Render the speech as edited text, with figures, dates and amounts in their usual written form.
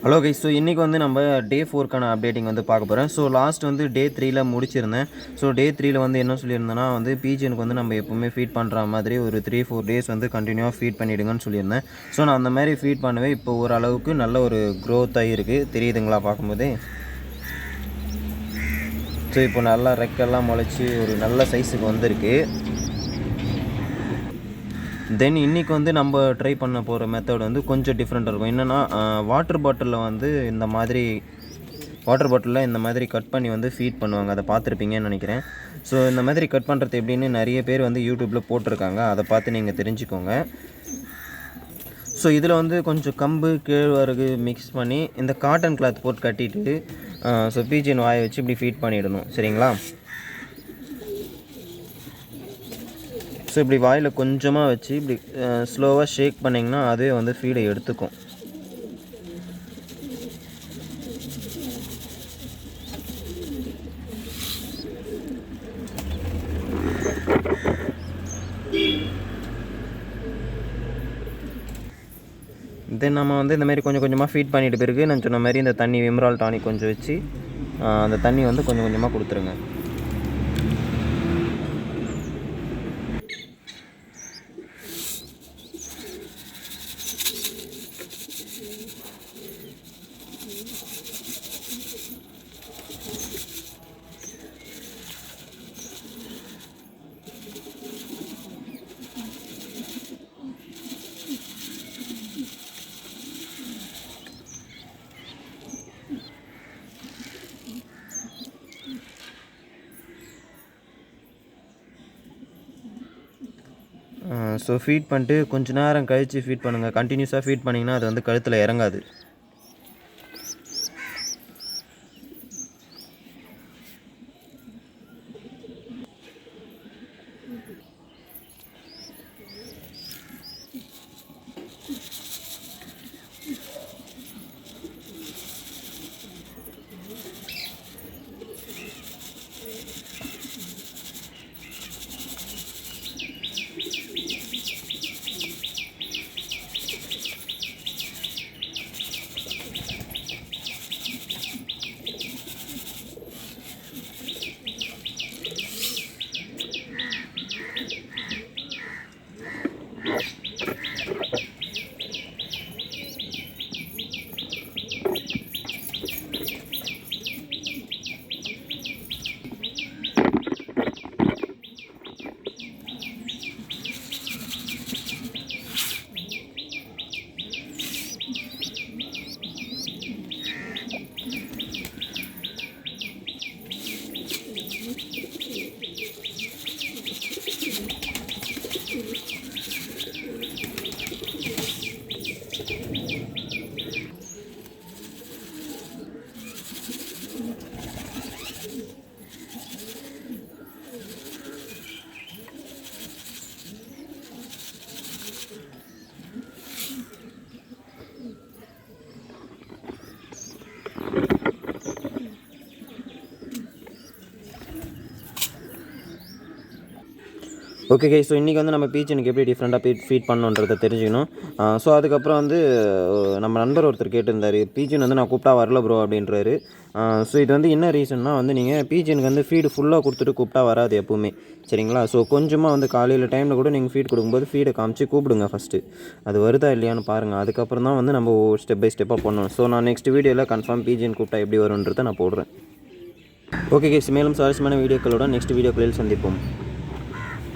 Hello guys. So இன்றைக்கி வந்து நம்ம டே 4க்கான அப்டேட்டிங் வந்து பார்க்க போகிறேன். ஸோ லாஸ்ட் வந்து டே 3ல் முடிச்சிருந்தேன். ஸோ டே 3ல் வந்து என்ன சொல்லியிருந்தேன்னா வந்து பீஜனுக்கு வந்து நம்ம எப்போவுமே ஃபீட் பண்ணுற மாதிரி ஒரு 3-4 டேஸ் வந்து கண்டினியூவாக ஃபீட் பண்ணிவிடுங்கன்னு சொல்லியிருந்தேன். ஸோ நான் அந்த மாதிரி ஃபீட் பண்ணுவேன். இப்போ ஓரளவுக்கு நல்ல ஒரு க்ரோத் ஆகிருக்கு, தெரியுதுங்களா பார்க்கும்போதே. ஸோ இப்போ நல்லா ரெக்கெல்லாம் முளைச்சி ஒரு நல்ல சைஸுக்கு வந்திருக்கு. தென் இன்றைக்கி வந்து நம்ம ட்ரை பண்ண போகிற மெத்தட் வந்து கொஞ்சம் டிஃப்ரெண்ட்டாக இருக்கும். என்னென்னா வாட்டர் பாட்டிலில் வந்து இந்த மாதிரி கட் பண்ணி வந்து ஃபீட் பண்ணுவாங்க. அதை பார்த்துருப்பீங்கன்னு நினைக்கிறேன். ஸோ இந்த மாதிரி கட் பண்ணுறது எப்படின்னு நிறைய பேர் வந்து யூடியூப்பில் போட்டிருக்காங்க. அதை பார்த்து நீங்கள் தெரிஞ்சுக்கோங்க. ஸோ இதில் வந்து கொஞ்சம் கம்பு கேழ்வரகு மிக்ஸ் பண்ணி இந்த காட்டன் கிளாத் போட்டு கட்டிட்டு ஸோ பீஜன் வாயை வச்சு இப்படி ஃபீட் பண்ணிடணும். சரிங்களா? ஸோ இப்படி வாயில் கொஞ்சமாக வச்சு இப்படி ஸ்லோவாக ஷேக் பண்ணிங்கன்னா அதுவே வந்து ஃபீடை எடுத்துக்கும். தென் நம்ம வந்து இந்த மாதிரி கொஞ்சம் கொஞ்சமாக ஃபீட் பண்ணிட்டு பிறகு நான் சொன்ன மாதிரி இந்த தண்ணி விம்ரால் டானிக் கொஞ்சம் வச்சு அந்த தண்ணி வந்து கொஞ்சம் கொஞ்சமாக கொடுத்துருங்க. ஸோ ஃபீட் பண்ணிட்டு கொஞ்சம் நேரம் கழித்து ஃபீட் பண்ணுங்கள். கண்டினியூஸாக ஃபீட் பண்ணிங்கன்னா அது வந்து கழுத்தில் இறங்காது. Okay guys. ஸோ இன்றைக்கி வந்து நம்ம பீச்சனுக்கு எப்படி டிஃப்ரெண்ட்டாக ஃபீட் பண்ணணுன்றதை தெரிஞ்சுக்கணும். ஸோ அதுக்கப்புறம் வந்து நம்ம நண்பர் ஒருத்தர் கேட்டிருந்தார், பீச்சன் வந்து நான் கூப்பிட்டா வரல ப்ரோ அப்படின்றாரு. ஸோ இது வந்து என்ன ரீசன்னா வந்து நீங்கள் பீச்சனுக்கு வந்து ஃபீடு ஃபுல்லாக கொடுத்துட்டு கூப்பிட்டா வராது எப்போவுமே. சரிங்களா? ஸோ கொஞ்சமாக வந்து காலையில் டைமில் கூட நீங்கள் ஃபீட் கொடுக்கும்போது ஃபீடை காமிச்சு கூப்பிடுங்க ஃபஸ்ட்டு. அது வருதா இல்லையான்னு பாருங்கள். அதுக்கப்புறம் தான் வந்து நம்ம ஸ்டெப் பை ஸ்டெப்பாக பண்ணணும். ஸோ நான் நெக்ஸ்ட் வீடியோவில் கன்ஃபார்ம் பீச்சன் கூப்பிட்டா எப்படி வருன்றதை நான் போடுறேன். Okay guys. மேலும் சுவாரஸ்யமான வீடியோக்களோட நெக்ஸ்ட் வீடியோக்களில் சந்திப்போம்.